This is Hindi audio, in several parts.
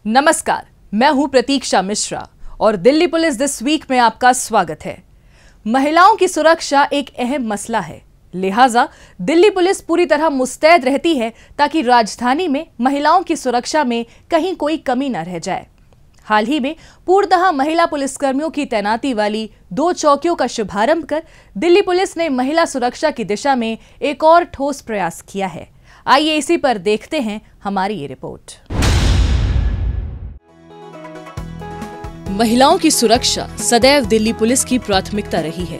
नमस्कार, मैं हूं प्रतीक्षा मिश्रा और दिल्ली पुलिस दिस वीक में आपका स्वागत है। महिलाओं की सुरक्षा एक अहम मसला है, लिहाजा दिल्ली पुलिस पूरी तरह मुस्तैद रहती है ताकि राजधानी में महिलाओं की सुरक्षा में कहीं कोई कमी न रह जाए। हाल ही में पूर्णतः महिला पुलिसकर्मियों की तैनाती वाली 2 चौकियों का शुभारंभ कर दिल्ली पुलिस ने महिला सुरक्षा की दिशा में एक और ठोस प्रयास किया है। आइए इसी पर देखते हैं हमारी ये रिपोर्ट। महिलाओं की सुरक्षा सदैव दिल्ली पुलिस की प्राथमिकता रही है।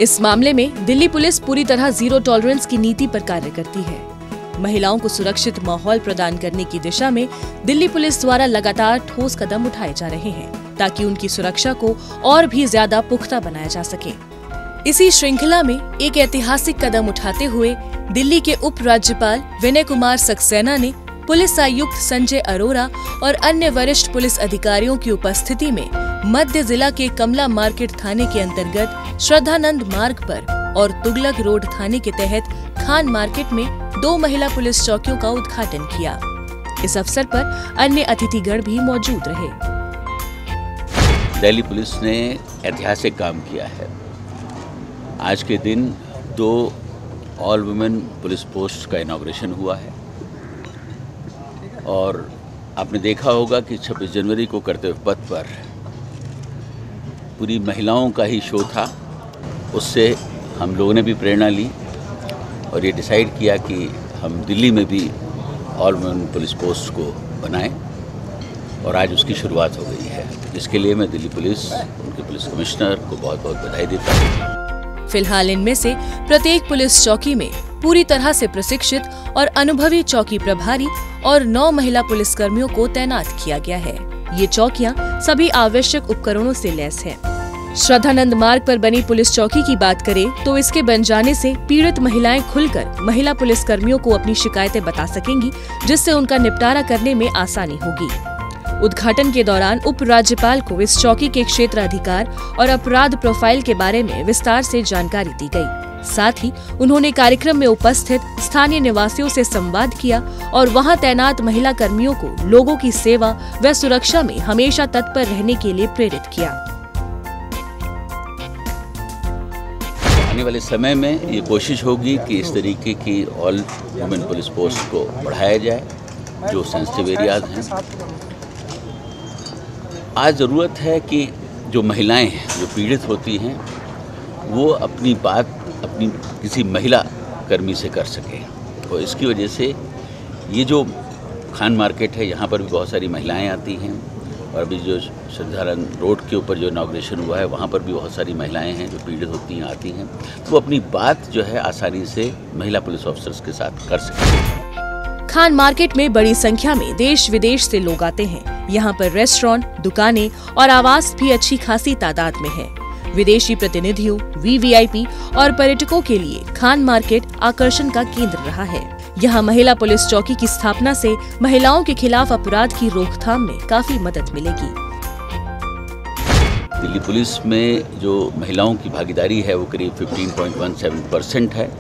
इस मामले में दिल्ली पुलिस पूरी तरह जीरो टॉलरेंस की नीति पर कार्य करती है। महिलाओं को सुरक्षित माहौल प्रदान करने की दिशा में दिल्ली पुलिस द्वारा लगातार ठोस कदम उठाए जा रहे हैं ताकि उनकी सुरक्षा को और भी ज्यादा पुख्ता बनाया जा सके। इसी श्रृंखला में एक ऐतिहासिक कदम उठाते हुए दिल्ली के उप राज्यपाल विनय कुमार सक्सेना ने पुलिस आयुक्त संजय अरोरा और अन्य वरिष्ठ पुलिस अधिकारियों की उपस्थिति में मध्य जिला के कमला मार्केट थाने के अंतर्गत श्रद्धानंद मार्ग पर और तुगलक रोड थाने के तहत खान मार्केट में 2 महिला पुलिस चौकियों का उद्घाटन किया। इस अवसर पर अन्य अतिथिगण भी मौजूद रहे। दिल्ली पुलिस ने ऐतिहासिक काम किया है। आज के दिन 2 ऑल वुमेन पुलिस पोस्ट का इनॉग्रेशन हुआ है और आपने देखा होगा कि 26 जनवरी को कर्तव्य पथ पर पूरी महिलाओं का ही शो था। उससे हम लोगों ने भी प्रेरणा ली और ये डिसाइड किया कि हम दिल्ली में भी ऑल वुमेन पुलिस पोस्ट को बनाएं और आज उसकी शुरुआत हो गई है। इसके लिए मैं दिल्ली पुलिस, उनके पुलिस कमिश्नर को बहुत बहुत बधाई देता हूँ। फिलहाल इनमें से प्रत्येक पुलिस चौकी में पूरी तरह से प्रशिक्षित और अनुभवी चौकी प्रभारी और 9 महिला पुलिसकर्मियों को तैनात किया गया है। ये चौकियां सभी आवश्यक उपकरणों से लैस हैं। श्रद्धानंद मार्ग पर बनी पुलिस चौकी की बात करें तो इसके बन जाने से पीड़ित महिलाएं खुलकर महिला पुलिसकर्मियों को अपनी शिकायतें बता सकेंगी, जिससे उनका निपटारा करने में आसानी होगी। उद्घाटन के दौरान उप राज्यपाल को इस चौकी के क्षेत्राधिकार और अपराध प्रोफाइल के बारे में विस्तार से जानकारी दी गई। साथ ही उन्होंने कार्यक्रम में उपस्थित स्थानीय निवासियों से संवाद किया और वहां तैनात महिला कर्मियों को लोगों की सेवा व सुरक्षा में हमेशा तत्पर रहने के लिए प्रेरित किया। आने वाले समय में ये कोशिश होगी कि इस तरीके की ऑल वुमेन पुलिस पोस्ट को बढ़ाया जाए जो सेंसिटिव एरियाज हैं। आज ज़रूरत है कि जो महिलाएं हैं, जो पीड़ित होती हैं, वो अपनी बात अपनी किसी महिला कर्मी से कर सकें। और इसकी वजह से ये जो खान मार्केट है, यहाँ पर भी बहुत सारी महिलाएं आती हैं और अभी जो श्रद्धानंद रोड के ऊपर जो इनॉग्रेशन हुआ है, वहाँ पर भी बहुत सारी महिलाएं हैं जो पीड़ित होती हैं, आती हैं। तो वो अपनी बात जो है आसानी से महिला पुलिस ऑफिसर्स के साथ कर सकें। खान मार्केट में बड़ी संख्या में देश विदेश से लोग आते हैं। यहाँ पर रेस्टोरेंट, दुकानें और आवास भी अच्छी खासी तादाद में है। विदेशी प्रतिनिधियों, वीवीआईपी और पर्यटकों के लिए खान मार्केट आकर्षण का केंद्र रहा है। यहाँ महिला पुलिस चौकी की स्थापना से महिलाओं के खिलाफ अपराध की रोकथाम में काफी मदद मिलेगी। दिल्ली पुलिस में जो महिलाओं की भागीदारी है वो करीब 15.17% है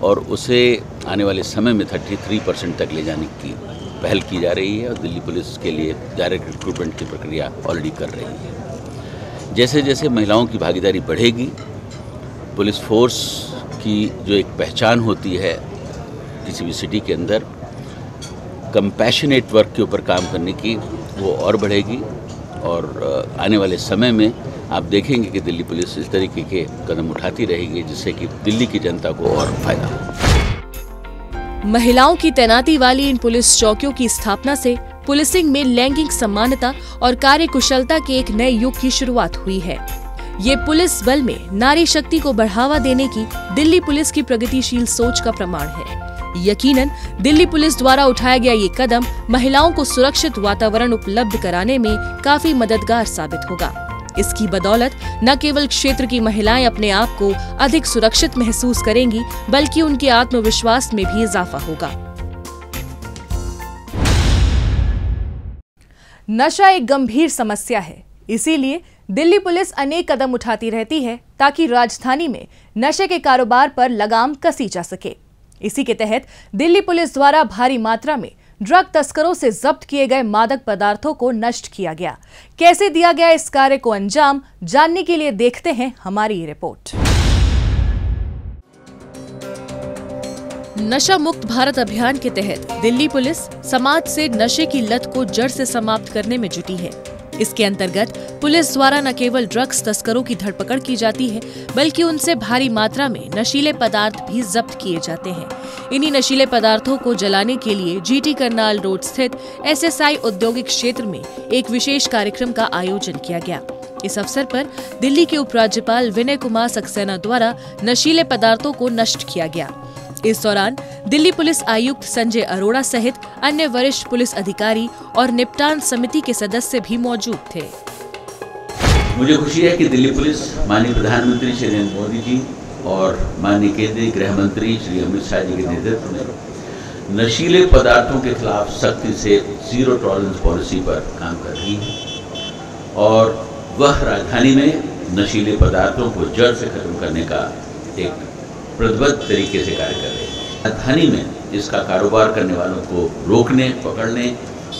और उसे आने वाले समय में 33% तक ले जाने की पहल की जा रही है और दिल्ली पुलिस के लिए डायरेक्ट रिक्रूटमेंट की प्रक्रिया ऑलरेडी कर रही है। जैसे जैसे महिलाओं की भागीदारी बढ़ेगी, पुलिस फोर्स की जो एक पहचान होती है किसी भी सिटी के अंदर, कंपैशनेट वर्क के ऊपर काम करने की, वो और बढ़ेगी और आने वाले समय में आप देखेंगे कि दिल्ली पुलिस इस तरीके के कदम उठाती रहेगी जिससे कि दिल्ली की जनता को और फायदा हो। महिलाओं की तैनाती वाली इन पुलिस चौकियों की स्थापना से पुलिसिंग में लैंगिक समानता और कार्यकुशलता के एक नए युग की शुरुआत हुई है। ये पुलिस बल में नारी शक्ति को बढ़ावा देने की दिल्ली पुलिस की प्रगतिशील सोच का प्रमाण है। यकीनन दिल्ली पुलिस द्वारा उठाया गया ये कदम महिलाओं को सुरक्षित वातावरण उपलब्ध कराने में काफी मददगार साबित होगा। इसकी बदौलत न केवल क्षेत्र की महिलाएं अपने आप को अधिक सुरक्षित महसूस करेंगी, बल्कि उनके आत्मविश्वास में भी इजाफा होगा। नशा एक गंभीर समस्या है, इसीलिए दिल्ली पुलिस अनेक कदम उठाती रहती है ताकि राजधानी में नशे के कारोबार पर लगाम कसी जा सके। इसी के तहत दिल्ली पुलिस द्वारा भारी मात्रा में ड्रग तस्करों से जब्त किए गए मादक पदार्थों को नष्ट किया गया। कैसे दिया गया इस कार्य को अंजाम, जानने के लिए देखते हैं हमारी रिपोर्ट। नशा मुक्त भारत अभियान के तहत दिल्ली पुलिस समाज से नशे की लत को जड़ से समाप्त करने में जुटी है। इसके अंतर्गत पुलिस द्वारा न केवल ड्रग्स तस्करों की धरपकड़ की जाती है, बल्कि उनसे भारी मात्रा में नशीले पदार्थ भी जब्त किए जाते हैं। इन्हीं नशीले पदार्थों को जलाने के लिए जीटी करनाल रोड स्थित एसएसआई औद्योगिक क्षेत्र में एक विशेष कार्यक्रम का आयोजन किया गया। इस अवसर पर दिल्ली के उपराज्यपाल विनय कुमार सक्सेना द्वारा नशीले पदार्थों को नष्ट किया गया। इस दौरान दिल्ली पुलिस आयुक्त संजय अरोड़ा सहित अन्य वरिष्ठ पुलिस अधिकारी और निपटान समिति के सदस्य भी मौजूद थे। मुझे खुशी है कि दिल्ली पुलिस माननीय प्रधानमंत्री श्री नरेंद्र मोदी जी और माननीय केंद्रीय गृह मंत्री श्री अमित शाह जी के नेतृत्व में नशीले पदार्थों के खिलाफ सख्ती से जीरो टॉलरेंस पॉलिसी पर काम कर रही है और वह राजधानी में नशीले पदार्थों को जड़ से खत्म करने का एक प्रतिबद्ध तरीके से कार्य कर रहे हैं। राजधानी में इसका कारोबार करने वालों को रोकने, पकड़ने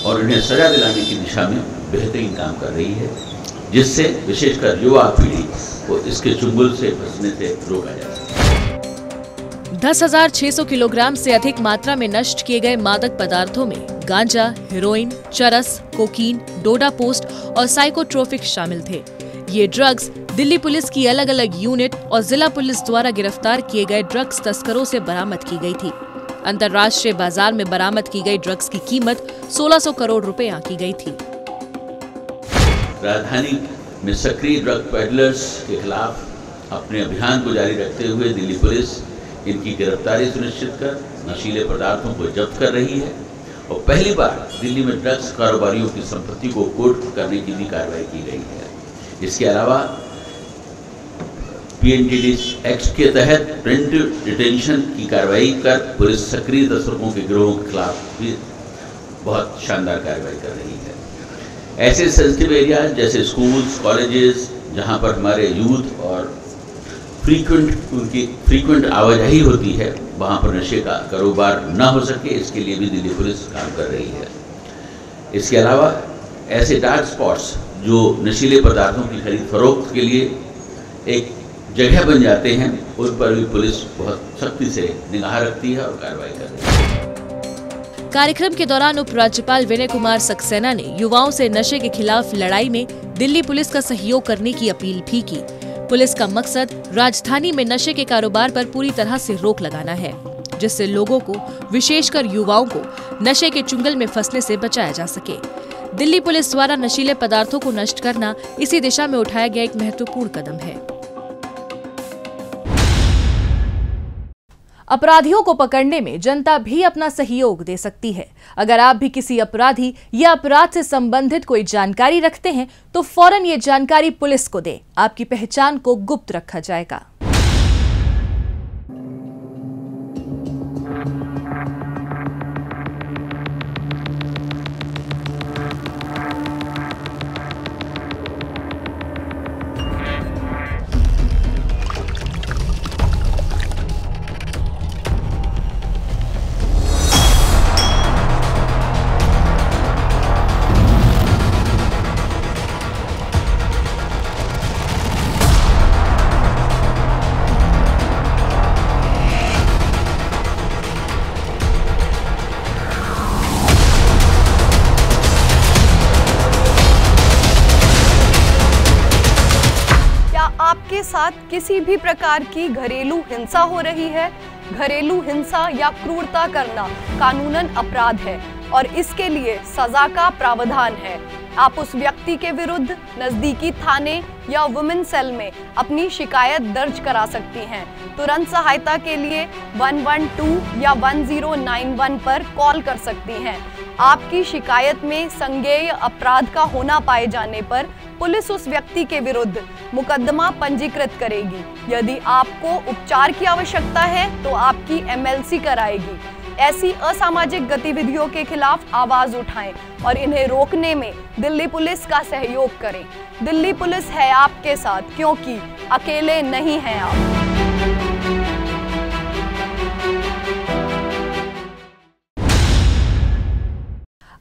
और उन्हें सजा दिलाने की दिशा में बेहतरीन काम कर रही है, जिससे विशेषकर युवा पीढ़ी को इसके चुंगल से फंसने से रोका जा सके। 10,600 किलोग्राम से अधिक मात्रा में नष्ट किए गए मादक पदार्थों में गांजा, हेरोइन, चरस, कोकीन, डोडा पोस्ट और साइकोट्रोपिक शामिल थे। ये ड्रग्स दिल्ली पुलिस की अलग अलग यूनिट और जिला पुलिस द्वारा गिरफ्तार किए गए ड्रग्स तस्करों से बरामद की गई थी। अंतर्राष्ट्रीय बाजार में बरामद की गई ड्रग्स की कीमत 1600 करोड़ रुपए आंकी गई थी। राजधानी में सक्रिय ड्रग पेडलर्स के खिलाफ अपने अभियान को जारी रखते हुए दिल्ली पुलिस इनकी गिरफ्तारी सुनिश्चित कर नशीले पदार्थों को जब्त कर रही है और पहली बार दिल्ली में ड्रग्स कारोबारियों की संपत्ति को कुर्क करने की भी कार्रवाई की गई है। इसके अलावा PNDD एक्ट के तहत प्रिवेंटिव डिटेंशन की कार्रवाई कर पुलिस सक्रिय तस्करों के गिरोहों के खिलाफ भी बहुत शानदार कार्रवाई कर रही है। ऐसे सेंसिटिव एरिया जैसे स्कूल्स, कॉलेजेस, जहां पर हमारे यूथ और फ्रीक्वेंट आवाजाही होती है, वहां पर नशे का कारोबार न हो सके, इसके लिए भी दिल्ली पुलिस काम कर रही है। इसके अलावा ऐसे डार्क स्पॉट्स जो नशीले पदार्थों की खरीद फरोख्त के लिए एक जगह बन जाते हैं, उन पर भी पुलिस बहुत सख्ती से निगाह रखती है और कार्रवाई कर रही है। कार्यक्रम के दौरान उपराज्यपाल विनय कुमार सक्सेना ने युवाओं से नशे के खिलाफ लड़ाई में दिल्ली पुलिस का सहयोग करने की अपील भी की। पुलिस का मकसद राजधानी में नशे के कारोबार पर पूरी तरह से रोक लगाना है, जिससे लोगों को, विशेषकर युवाओं को, नशे के चुंगल में फंसने से बचाया जा सके। दिल्ली पुलिस द्वारा नशीले पदार्थों को नष्ट करना इसी दिशा में उठाया गया एक महत्वपूर्ण कदम है। अपराधियों को पकड़ने में जनता भी अपना सहयोग दे सकती है। अगर आप भी किसी अपराधी या अपराध से संबंधित कोई जानकारी रखते हैं तो फौरन ये जानकारी पुलिस को दें। आपकी पहचान को गुप्त रखा जाएगा। आपके साथ किसी भी प्रकार की घरेलू हिंसा हो रही है, घरेलू हिंसा या क्रूरता करना कानूनन अपराध है और इसके लिए सजा का प्रावधान है। आप उस व्यक्ति के विरुद्ध नजदीकी थाने या वुमेन सेल में अपनी शिकायत दर्ज करा सकती हैं। तुरंत सहायता के लिए 112 या 1091 पर कॉल कर सकती हैं। आपकी शिकायत में संज्ञेय अपराध का होना पाए जाने पर पुलिस उस व्यक्ति के विरुद्ध मुकदमा पंजीकृत करेगी। यदि आपको उपचार की आवश्यकता है तो आपकी MLC कराएगी। ऐसी असामाजिक गतिविधियों के खिलाफ आवाज उठाएं और इन्हें रोकने में दिल्ली पुलिस का सहयोग करें। दिल्ली पुलिस है आपके साथ, क्योंकि अकेले नहीं हैं आप।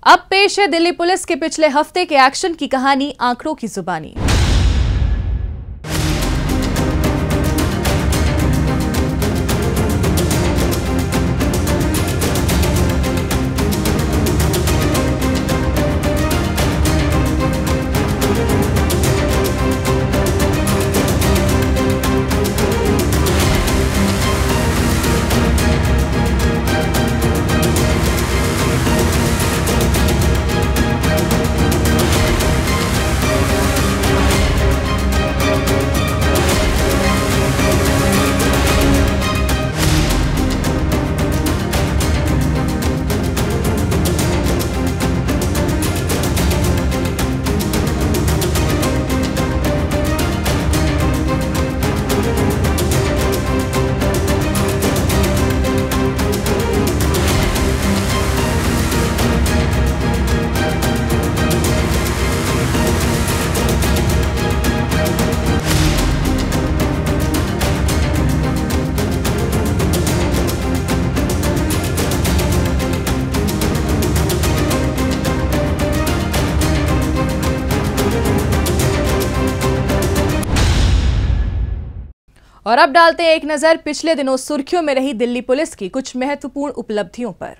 अब पेश है दिल्ली पुलिस के पिछले हफ्ते के एक्शन की कहानी आंकड़ों की जुबानी। और अब डालते हैं एक नजर पिछले दिनों सुर्खियों में रही दिल्ली पुलिस की कुछ महत्वपूर्ण उपलब्धियों पर।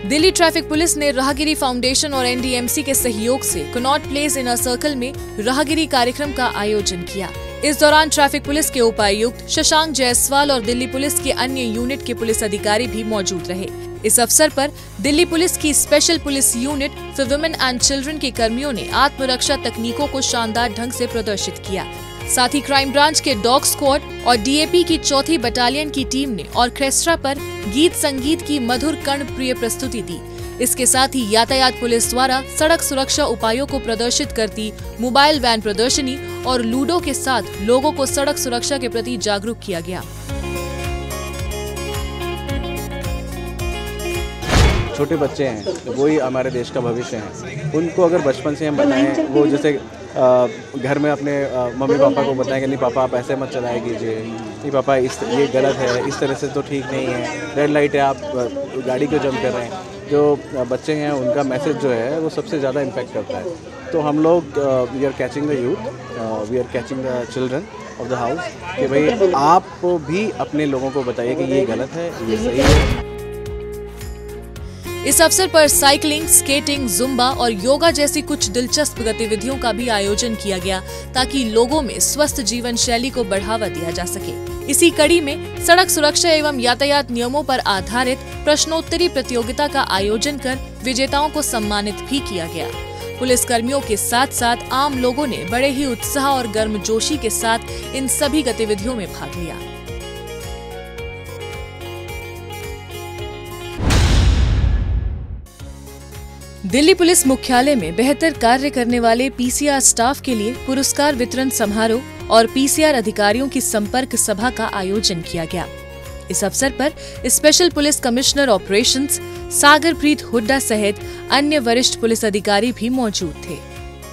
दिल्ली ट्रैफिक पुलिस ने राहगिरी फाउंडेशन और एनडीएमसी के सहयोग से कनॉट प्लेस इनर सर्कल में राहगिरी कार्यक्रम का आयोजन किया। इस दौरान ट्रैफिक पुलिस के उपायुक्त शशांक जायसवाल और दिल्ली पुलिस के अन्य यूनिट के पुलिस अधिकारी भी मौजूद रहे। इस अवसर पर दिल्ली पुलिस की special police unit for women and children के कर्मियों ने आत्मरक्षा तकनीकों को शानदार ढंग से प्रदर्शित किया। साथ ही क्राइम ब्रांच के डॉग स्क्वाड और डीएपी की 4थी बटालियन की टीम ने ऑर्केस्ट्रा पर गीत संगीत की मधुर कर्णप्रिय प्रस्तुति दी। इसके साथ ही यातायात पुलिस द्वारा सड़क सुरक्षा उपायों को प्रदर्शित करती मोबाइल वैन प्रदर्शनी और लूडो के साथ लोगों को सड़क सुरक्षा के प्रति जागरूक किया गया। छोटे बच्चे हैं, वही हमारे देश का भविष्य है। उनको अगर बचपन से हम बताएं, वो जैसे घर में अपने मम्मी पापा को बताएं कि नहीं पापा आप ऐसे मत चलाया कीजिए, नहीं पापा ये गलत है, इस तरह से तो ठीक नहीं है, रेड लाइट है, आप गाड़ी क्यों जंप कर रहे हैं। जो बच्चे हैं उनका मैसेज जो है वो सबसे ज़्यादा इम्पैक्ट करता है। तो हम लोग we are catching the youth, we are catching the children of the house कि भाई आप भी अपने लोगों को बताइए कि ये गलत है, ये सही है। इस अवसर पर साइकिलिंग, स्केटिंग, जुम्बा और योगा जैसी कुछ दिलचस्प गतिविधियों का भी आयोजन किया गया ताकि लोगों में स्वस्थ जीवन शैली को बढ़ावा दिया जा सके। इसी कड़ी में सड़क सुरक्षा एवं यातायात नियमों पर आधारित प्रश्नोत्तरी प्रतियोगिता का आयोजन कर विजेताओं को सम्मानित भी किया गया। पुलिस कर्मियों के साथ साथ आम लोगों ने बड़े ही उत्साह और गर्मजोशी के साथ इन सभी गतिविधियों में भाग लिया। दिल्ली पुलिस मुख्यालय में बेहतर कार्य करने वाले पीसीआर स्टाफ के लिए पुरस्कार वितरण समारोह और पीसीआर अधिकारियों की संपर्क सभा का आयोजन किया गया। इस अवसर पर special police commissioner operations Sagarpreet Hooda सहित अन्य वरिष्ठ पुलिस अधिकारी भी मौजूद थे।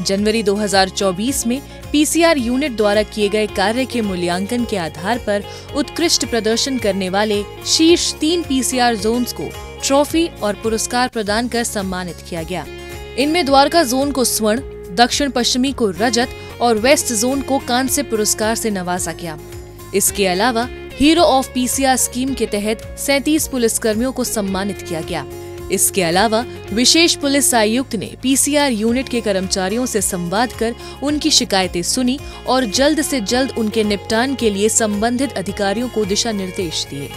जनवरी 2024 में पीसीआर यूनिट द्वारा किए गए कार्य के मूल्यांकन के आधार पर उत्कृष्ट प्रदर्शन करने वाले शीर्ष 3 पीसीआर जोन्स को ट्रॉफी और पुरस्कार प्रदान कर सम्मानित किया गया। इनमें द्वारका जोन को स्वर्ण, दक्षिण पश्चिमी को रजत और वेस्ट जोन को कांस्य पुरस्कार से नवाजा गया। इसके अलावा हीरो ऑफ पीसीआर स्कीम के तहत 37 पुलिसकर्मियों को सम्मानित किया गया। इसके अलावा विशेष पुलिस आयुक्त ने पीसीआर यूनिट के कर्मचारियों से संवाद कर उनकी शिकायतें सुनी और जल्द से जल्द उनके निपटान के लिए संबंधित अधिकारियों को दिशा निर्देश दिए।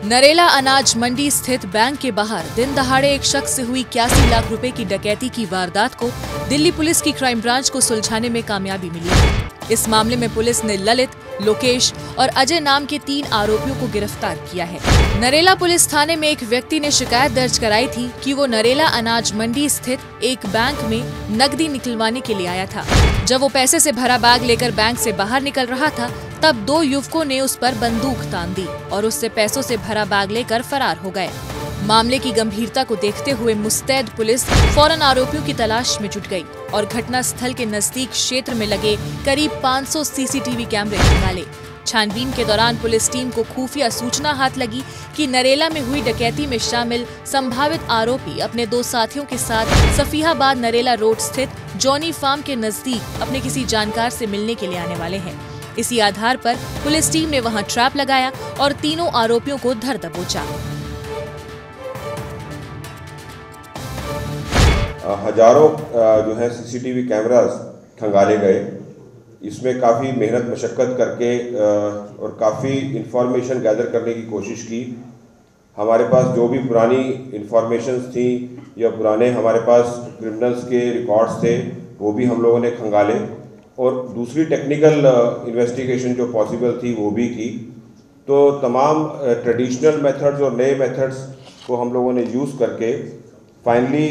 नरेला अनाज मंडी स्थित बैंक के बाहर दिन दहाड़े एक शख्स से हुई 81 लाख रुपए की डकैती की वारदात को दिल्ली पुलिस की क्राइम ब्रांच को सुलझाने में कामयाबी मिली है। इस मामले में पुलिस ने ललित, लोकेश और अजय नाम के 3 आरोपियों को गिरफ्तार किया है। नरेला पुलिस थाने में एक व्यक्ति ने शिकायत दर्ज कराई थी कि वो नरेला अनाज मंडी स्थित एक बैंक में नकदी निकलवाने के लिए आया था। जब वो पैसे से भरा बैग लेकर बैंक से बाहर निकल रहा था, तब 2 युवकों ने उस पर बंदूक तान दी और उससे पैसों से भरा बैग लेकर फरार हो गए। मामले की गंभीरता को देखते हुए मुस्तैद पुलिस फौरन आरोपियों की तलाश में जुट गई और घटना स्थल के नजदीक क्षेत्र में लगे करीब 500 सीसीटीवी कैमरे निकाले। छानबीन के दौरान पुलिस टीम को खुफिया सूचना हाथ लगी कि नरेला में हुई डकैती में शामिल संभावित आरोपी अपने 2 साथियों के साथ सफियाबाद नरेला रोड स्थित जॉनी फार्म के नजदीक अपने किसी जानकार से मिलने के लिए आने वाले हैं। इसी आधार पर पुलिस टीम ने वहां ट्रैप लगाया और तीनों आरोपियों को धर दबोचा। हजारों जो है सीसीटीवी कैमरास खंगाले गए। इसमें काफ़ी मेहनत मशक्क़त करके और काफ़ी इंफॉर्मेशन गैदर करने की कोशिश की। हमारे पास जो भी पुरानी इंफॉर्मेशंस थी या पुराने हमारे पास क्रिमिनल्स के रिकॉर्ड्स थे वो भी हम लोगों ने खंगाले और दूसरी टेक्निकल इन्वेस्टिगेशन जो पॉसिबल थी वो भी की। तो तमाम ट्रेडिशनल मेथड्स और नए मेथड्स को हम लोगों ने यूज़ करके फाइनली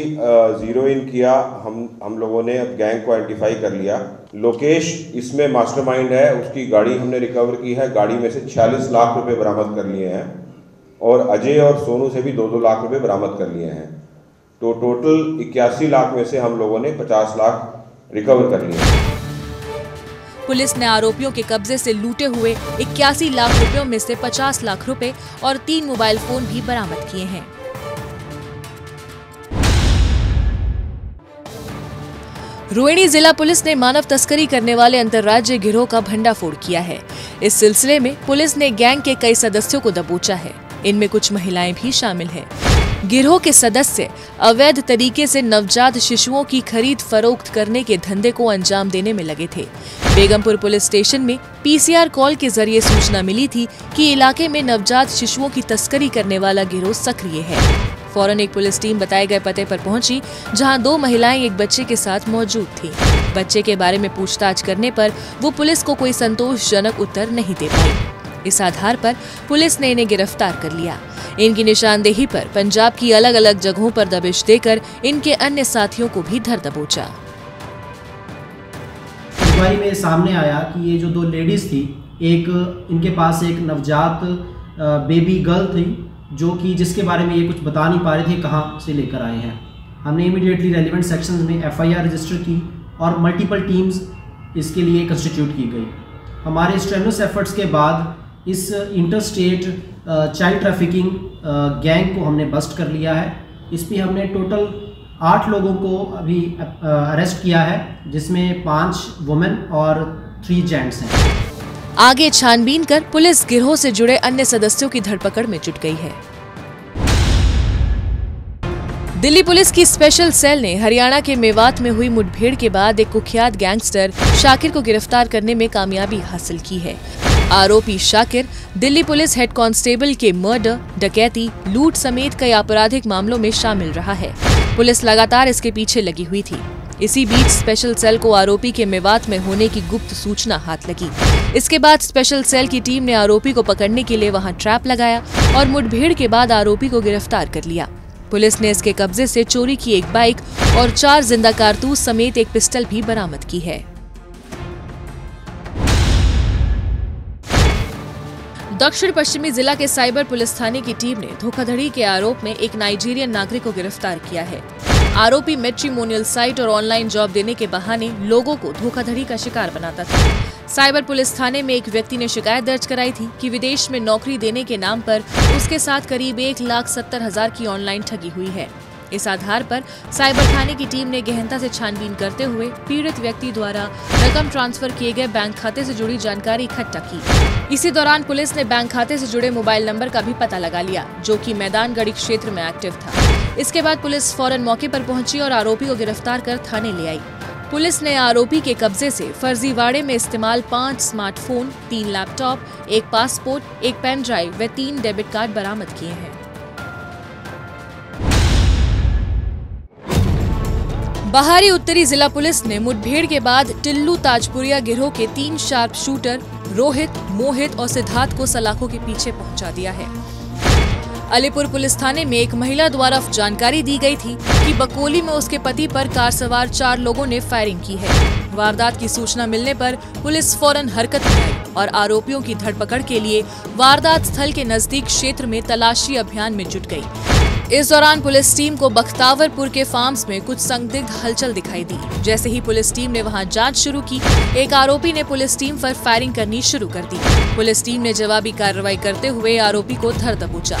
ज़ीरो इन किया। हम लोगों ने अब गैंग को आइडेंटिफाई कर लिया। लोकेश इसमें मास्टरमाइंड है, उसकी गाड़ी हमने रिकवर की है। गाड़ी में से 46 लाख रुपए बरामद कर लिए हैं और अजय और सोनू से भी 2-2 लाख रुपए बरामद कर लिए हैं। तो टोटल 81 लाख में से हम लोगों ने 50 लाख रिकवर कर लिए हैं। पुलिस ने आरोपियों के कब्जे से लूटे हुए 81 लाख रुपयों में से 50 लाख रुपए और 3 मोबाइल फोन भी बरामद किए हैं। रोहिणी जिला पुलिस ने मानव तस्करी करने वाले अंतर्राज्यीय गिरोह का भंडाफोड़ किया है। इस सिलसिले में पुलिस ने गैंग के कई सदस्यों को दबोचा है। इनमें कुछ महिलाएं भी शामिल हैं। गिरोह के सदस्य अवैध तरीके से नवजात शिशुओं की खरीद फरोख्त करने के धंधे को अंजाम देने में लगे थे। बेगमपुर पुलिस स्टेशन में पीसीआर कॉल के जरिए सूचना मिली थी कि इलाके में नवजात शिशुओं की तस्करी करने वाला गिरोह सक्रिय है। फौरन एक पुलिस टीम बताए गए पते पर पहुंची, जहां 2 महिलाएं एक बच्चे के साथ मौजूद थीं। बच्चे के बारे में पूछताछ करने पर वो पुलिस को कोई संतोषजनक उत्तर नहीं दे पाई। इस आधार पर पुलिस ने इन्हें गिरफ्तार कर लिया। इनकी निशानदेही पर पंजाब की अलग अलग जगहों पर दबिश देकर इनके अन्य साथियों को भी धर दबोचा। इंक्वायरी में सामने आया कि ये जो 2 लेडीज थी, एक इनके पास एक नवजात बेबी गर्ल थी जो कि जिसके बारे में ये कुछ बता नहीं पा रहे थे कहाँ से लेकर आए हैं। हमने इमीडिएटली रेलिवेंट सेक्शंस में एफआईआर रजिस्टर की और मल्टीपल टीम्स इसके लिए कंस्टिट्यूट की गई। हमारे स्ट्रेनुअस एफर्ट्स के बाद इस inter state child trafficking gang को हमने बस्ट कर लिया है। इस पर हमने टोटल 8 लोगों को अभी अरेस्ट किया है, जिसमें 5 वुमेन और 3 जेंट्स हैं। आगे छानबीन कर पुलिस गिरोह से जुड़े अन्य सदस्यों की धरपकड़ में जुट गई है। दिल्ली पुलिस की स्पेशल सेल ने हरियाणा के मेवात में हुई मुठभेड़ के बाद एक कुख्यात गैंगस्टर शाकिर को गिरफ्तार करने में कामयाबी हासिल की है। आरोपी Shakir Delhi police head constable के मर्डर, डकैती, लूट समेत कई आपराधिक मामलों में शामिल रहा है। पुलिस लगातार इसके पीछे लगी हुई थी। इसी बीच स्पेशल सेल को आरोपी के मेवात में होने की गुप्त सूचना हाथ लगी। इसके बाद स्पेशल सेल की टीम ने आरोपी को पकड़ने के लिए वहां ट्रैप लगाया और मुठभेड़ के बाद आरोपी को गिरफ्तार कर लिया। पुलिस ने इसके कब्जे से चोरी की एक बाइक और 4 जिंदा कारतूस समेत एक पिस्टल भी बरामद की है। दक्षिण पश्चिमी जिला के साइबर पुलिस थाने की टीम ने धोखाधड़ी के आरोप में एक नाइजीरियन नागरिक को गिरफ्तार किया है। आरोपी मैट्रिमोनियल साइट और ऑनलाइन जॉब देने के बहाने लोगों को धोखाधड़ी का शिकार बनाता था। साइबर पुलिस थाने में एक व्यक्ति ने शिकायत दर्ज कराई थी कि विदेश में नौकरी देने के नाम पर उसके साथ करीब 1,70,000 की ऑनलाइन ठगी हुई है। इस आधार पर साइबर थाने की टीम ने गहनता से छानबीन करते हुए पीड़ित व्यक्ति द्वारा रकम ट्रांसफर किए गए बैंक खाते से जुड़ी जानकारी इकट्ठा की। इसी दौरान पुलिस ने बैंक खाते से जुड़े मोबाइल नंबर का भी पता लगा लिया, जो कि मैदानगढ़ी क्षेत्र में एक्टिव था। इसके बाद पुलिस फौरन मौके पर पहुंची और आरोपी को गिरफ्तार कर थाने ले आई। पुलिस ने आरोपी के कब्जे से फर्जीवाड़े में इस्तेमाल 5 smartphone, 3 laptop, 1 passport, 1 pen drive व 3 डेबिट कार्ड बरामद किए हैं। बाहरी उत्तरी जिला पुलिस ने मुठभेड़ के बाद टिल्लू ताजपुरिया गिरोह के 3 शार्प शूटर रोहित, मोहित और सिद्धार्थ को सलाखों के पीछे पहुंचा दिया है। अलीपुर पुलिस थाने में एक महिला द्वारा जानकारी दी गई थी कि बकोली में उसके पति पर कार सवार 4 लोगों ने फायरिंग की है। वारदात की सूचना मिलने पर पुलिस फौरन हरकत में आई और आरोपियों की धरपकड़ के लिए वारदात स्थल के नजदीक क्षेत्र में तलाशी अभियान में जुट गई। इस दौरान पुलिस टीम को बख्तावरपुर के फार्म्स में कुछ संदिग्ध हलचल दिखाई दी। जैसे ही पुलिस टीम ने वहां जांच शुरू की, एक आरोपी ने पुलिस टीम पर फायरिंग करनी शुरू कर दी। पुलिस टीम ने जवाबी कार्रवाई करते हुए आरोपी को धर दबोचा।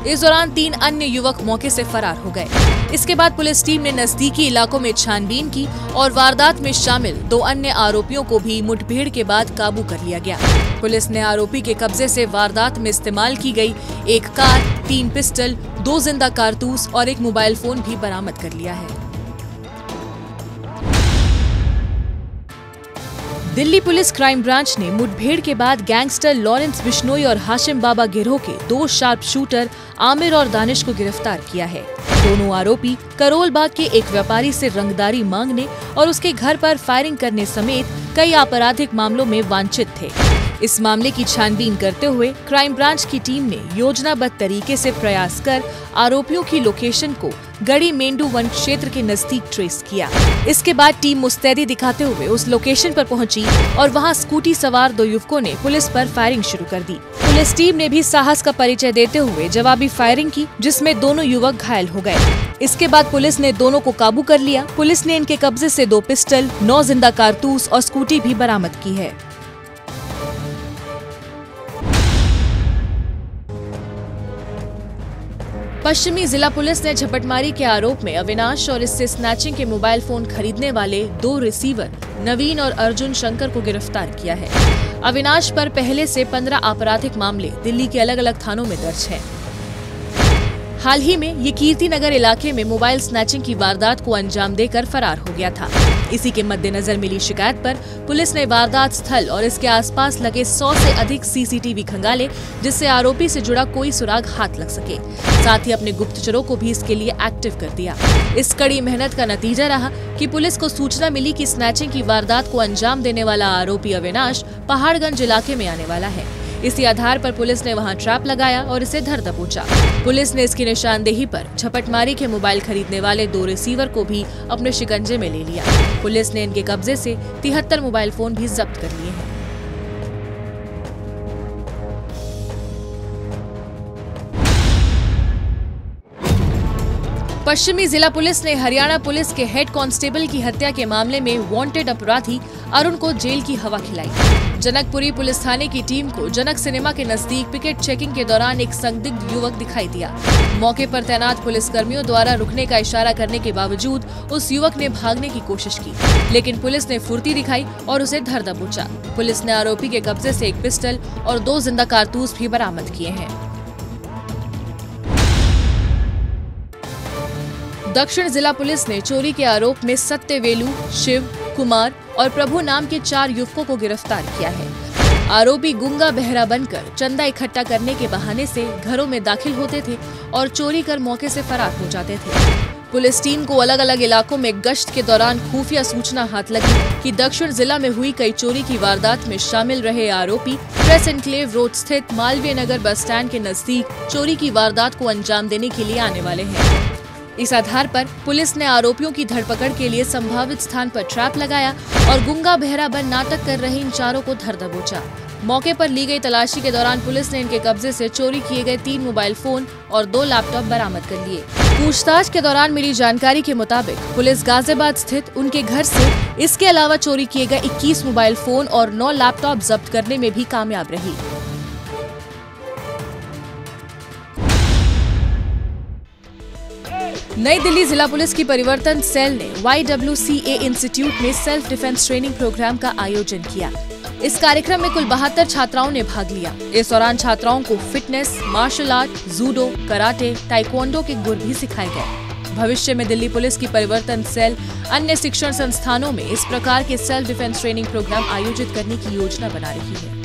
इस दौरान 3 अन्य युवक मौके से फरार हो गए। इसके बाद पुलिस टीम ने नजदीकी इलाकों में छानबीन की और वारदात में शामिल 2 अन्य आरोपियों को भी मुठभेड़ के बाद काबू कर लिया गया। पुलिस ने आरोपी के कब्जे से वारदात में इस्तेमाल की गई एक कार, 3 पिस्टल, 2 जिंदा कारतूस और एक मोबाइल फोन भी बरामद कर लिया है। दिल्ली पुलिस क्राइम ब्रांच ने मुठभेड़ के बाद गैंगस्टर लॉरेंस बिश्नोई और हाशिम बाबा गिरोह के 2 शार्प शूटर आमिर और दानिश को गिरफ्तार किया है। दोनों आरोपी करोल बाग के एक व्यापारी से रंगदारी मांगने और उसके घर पर फायरिंग करने समेत कई आपराधिक मामलों में वांछित थे। इस मामले की छानबीन करते हुए क्राइम ब्रांच की टीम ने योजनाबद्ध तरीके से प्रयास कर आरोपियों की लोकेशन को गढ़ी मेंढू वन क्षेत्र के नजदीक ट्रेस किया। इसके बाद टीम मुस्तैदी दिखाते हुए उस लोकेशन पर पहुंची और वहां स्कूटी सवार 2 युवकों ने पुलिस पर फायरिंग शुरू कर दी। पुलिस टीम ने भी साहस का परिचय देते हुए जवाबी फायरिंग की, जिसमें दोनों युवक घायल हो गए। इसके बाद पुलिस ने दोनों को काबू कर लिया। पुलिस ने इनके कब्जे से 2 पिस्टल, 9 जिंदा कारतूस और स्कूटी भी बरामद की है। पश्चिमी जिला पुलिस ने झपटमारी के आरोप में अविनाश और इससे स्नैचिंग के मोबाइल फोन खरीदने वाले 2 रिसीवर नवीन और अर्जुन शंकर को गिरफ्तार किया है। अविनाश पर पहले से 15 आपराधिक मामले दिल्ली के अलग अलग थानों में दर्ज हैं। हाल ही में ये कीर्ति नगर इलाके में मोबाइल स्नैचिंग की वारदात को अंजाम देकर फरार हो गया था। इसी के मद्देनजर मिली शिकायत पर पुलिस ने वारदात स्थल और इसके आसपास लगे 100 से अधिक सीसीटीवी खंगाले, जिससे आरोपी से जुड़ा कोई सुराग हाथ लग सके। साथ ही अपने गुप्तचरों को भी इसके लिए एक्टिव कर दिया। इस कड़ी मेहनत का नतीजा रहा कि पुलिस को सूचना मिली कि स्नैचिंग की वारदात को अंजाम देने वाला आरोपी अविनाश पहाड़गंज इलाके में आने वाला है। इसी आधार पर पुलिस ने वहां ट्रैप लगाया और इसे धर दबोचा। पुलिस ने इसकी निशानदेही पर झपटमारी के मोबाइल खरीदने वाले 2 रिसीवर को भी अपने शिकंजे में ले लिया। पुलिस ने इनके कब्जे से 73 मोबाइल फोन भी जब्त कर लिए हैं। पश्चिमी जिला पुलिस ने हरियाणा पुलिस के हेड कांस्टेबल की हत्या के मामले में वांटेड अपराधी अरुण को जेल की हवा खिलाई। जनकपुरी पुलिस थाने की टीम को जनक सिनेमा के नजदीक पिकेट चेकिंग के दौरान एक संदिग्ध युवक दिखाई दिया। मौके पर तैनात पुलिस कर्मियों द्वारा रुकने का इशारा करने के बावजूद उस युवक ने भागने की कोशिश की, लेकिन पुलिस ने फुर्ती दिखाई और उसे धर दबोचा। पुलिस ने आरोपी के कब्जे से एक पिस्टल और 2 जिंदा कारतूस भी बरामद किए हैं। दक्षिण जिला पुलिस ने चोरी के आरोप में सत्यवेलू, शिव, कुमार और प्रभु नाम के 4 युवकों को गिरफ्तार किया है। आरोपी गूंगा बहरा बनकर चंदा इकट्ठा करने के बहाने से घरों में दाखिल होते थे और चोरी कर मौके से फरार हो जाते थे। पुलिस टीम को अलग अलग इलाकों में गश्त के दौरान खुफिया सूचना हाथ लगी कि दक्षिण जिला में हुई कई चोरी की वारदात में शामिल रहे आरोपी प्रेस एनक्लेव रोड स्थित मालवीय नगर बस स्टैंड के नजदीक चोरी की वारदात को अंजाम देने के लिए आने वाले हैं। इस आधार पर पुलिस ने आरोपियों की धरपकड़ के लिए संभावित स्थान पर ट्रैप लगाया और गूंगा बहरा बन नाटक कर रहे इन 4 को धर दबोचा। मौके पर ली गई तलाशी के दौरान पुलिस ने इनके कब्जे से चोरी किए गए 3 मोबाइल फोन और 2 लैपटॉप बरामद कर लिए। पूछताछ के दौरान मिली जानकारी के मुताबिक पुलिस गाजियाबाद स्थित उनके घर से इसके अलावा चोरी किए गए 21 मोबाइल फोन और 9 लैपटॉप जब्त करने में भी कामयाब रही। नई दिल्ली जिला पुलिस की परिवर्तन सेल ने YWCA इंस्टीट्यूट में सेल्फ डिफेंस ट्रेनिंग प्रोग्राम का आयोजन किया। इस कार्यक्रम में कुल 72 छात्राओं ने भाग लिया। इस दौरान छात्राओं को fitness, martial art, judo, karate, taekwondo के गुर भी सिखाए गए। भविष्य में दिल्ली पुलिस की परिवर्तन सेल अन्य शिक्षण संस्थानों में इस प्रकार के सेल्फ डिफेंस ट्रेनिंग प्रोग्राम आयोजित करने की योजना बना रही है।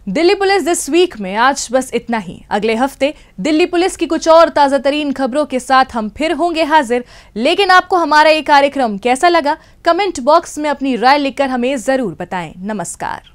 दिल्ली पुलिस दिस वीक में आज बस इतना ही। अगले हफ्ते दिल्ली पुलिस की कुछ और ताजा तरीन खबरों के साथ हम फिर होंगे हाजिर। लेकिन आपको हमारा ये कार्यक्रम कैसा लगा, कमेंट बॉक्स में अपनी राय लिखकर हमें जरूर बताएं। नमस्कार।